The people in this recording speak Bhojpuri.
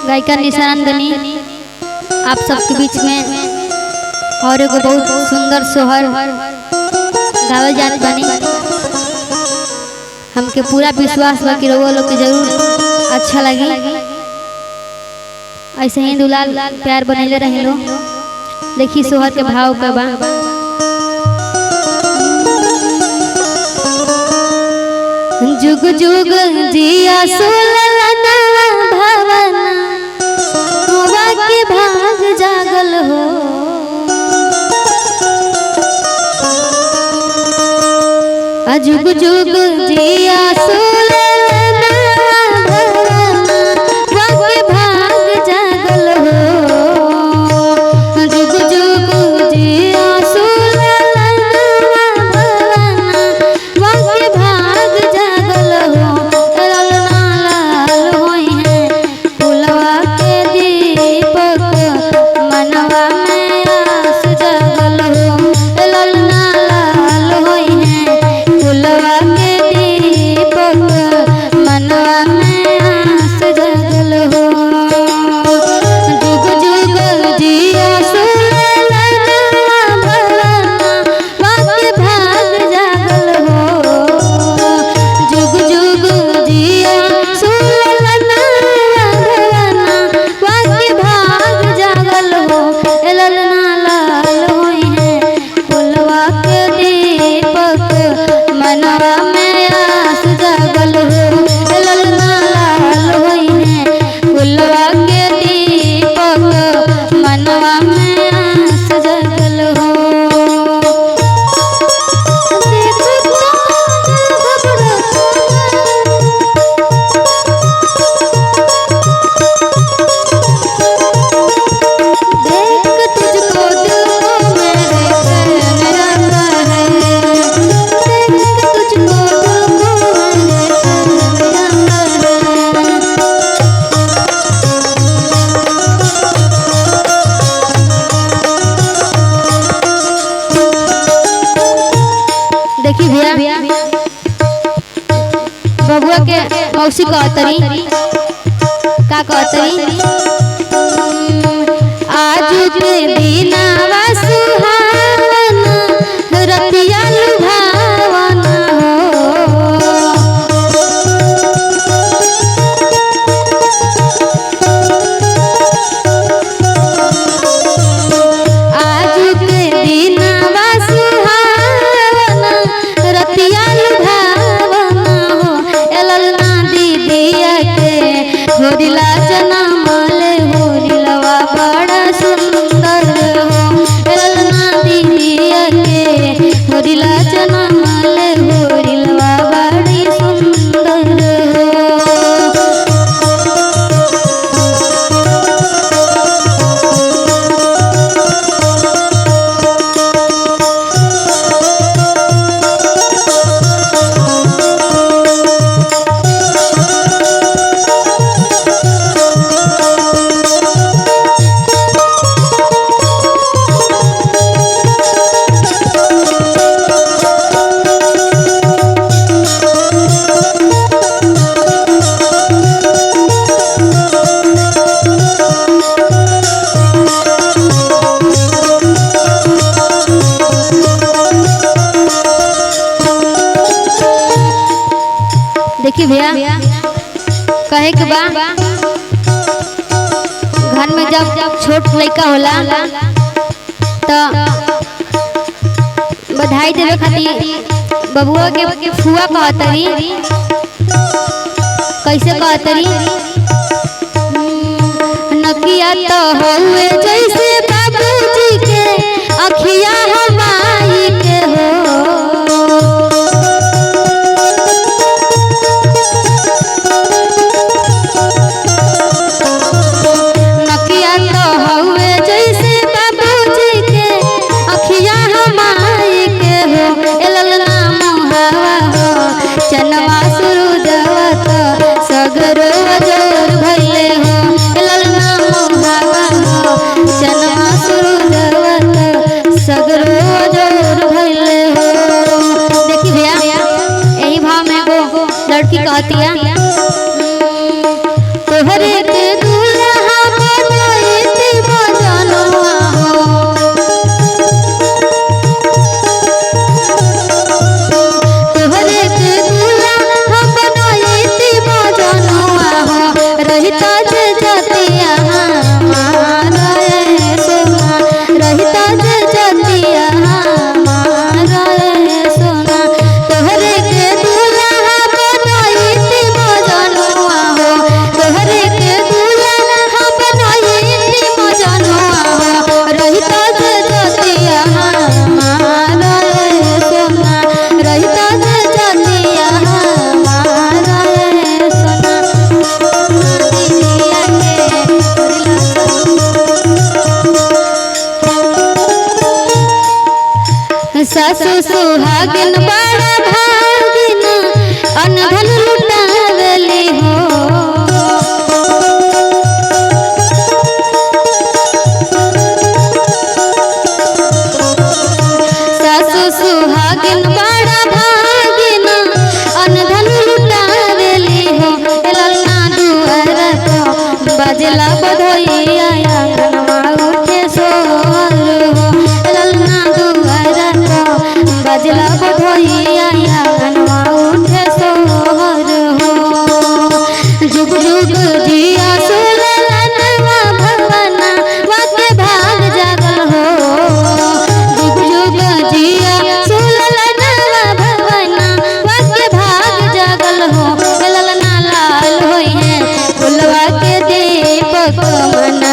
गायिका निशानंदनी आप सबके बीच में और एगो बहुत सुंदर सोहर गावे जात बनी। हमके पूरा विश्वास बा कि रउआ लोग के जरूर अच्छा लगी। ऐसे ही दुलाल प्यार बनैले रहे लो। देखी सोहर के भाव पे बा। जुग जुग जिया सुललना भवना हुआ के भाग जागल हो। जुग जुग जिया सुललना भवना हुआ के भाग जागल हो। जुग जुग जिया सुललना भवना हुआ के भाग जागल हो। ललना लाल होई है फुलवा के दीपक मनवा में आस जगल हो। ललना लाल होई है फुलवा के दीपक मनवा में आस जगल हो। जुग जुग जिया सुललना भवना वाके भाग जागल हो। जुग जुग जिया सुललना भवना वाके भाग जागल हो। ललना लाल होई है फुलवा के दीपक मनवा में आस जागल हो। ललना लाल होई है फुलवा के दीपक मनवा में आस जागल हो। देख तुझको दिल को मेरे करने आता है। देख तुझको दिल को मेरे करने आता है। देखी भैया बबुआ के मौसी कहतरी का कहतरी। आज के दिनवा सुहावना रतिया लुभावना हो। आज के दिनवा सुहावना रतिया लुभावना हो। ललना दीदिया के होरिला जनम ले होरिलवा बड़ा सुंदर हो। ललना दीदिया के होरिला जनम ले होरिलवा बड़ी सुंदर हो। देखी भैया कहे के बा घर में जब छोट लड़का होला तो बधाई देवे खातिर बबुआ के फुआ कहतरी। कैसे कहतरी। नकिया तो हुए जैसे बाबूजी के अखिया हमाई के हो। नकिया तो हुए जैसे बाबूजी के अखिया हमाई के हो। ललना मुहावा हो चनवा सुरुजवा तो सगरो जोर भइले हो। ललना मुहावा हो चनवा सुरुजवा तो सगरो जोर भइले हो। देखी भैया यही भाव में वो लड़की कहती है। तोहरे के दूल्हा रहता जे जतिया हमारा ए सोना, रहता जे जतिया हमारा ए सोना। तोहरे के दूल्हा बनाईती मजनुआ हो, तोहरे के दूल्हा बनाईती मजनुआ हो, रहता जे जतिया हमारा ए सोना, रहता जे जतिया हमारा ए सोना। सासु सुहागिन बड़ा भागिन अनधन लुटावली हो, सासु सुहागिन बड़ा भागिन अनधन लुटावली हो। ललना दुआर को बजला बधोइया आंगनवा उठे सोहर हो, ललना दुआर बजला बधोइया आंगनवा उठे सोहर हो। जुग जुग जिया सुललनवा भवना वाके भाग जागल हो, जुग जुग जिया सुललनवा भवना वाके भाग जागल हो। ललना लाल होई है फुलवा के दीपक मन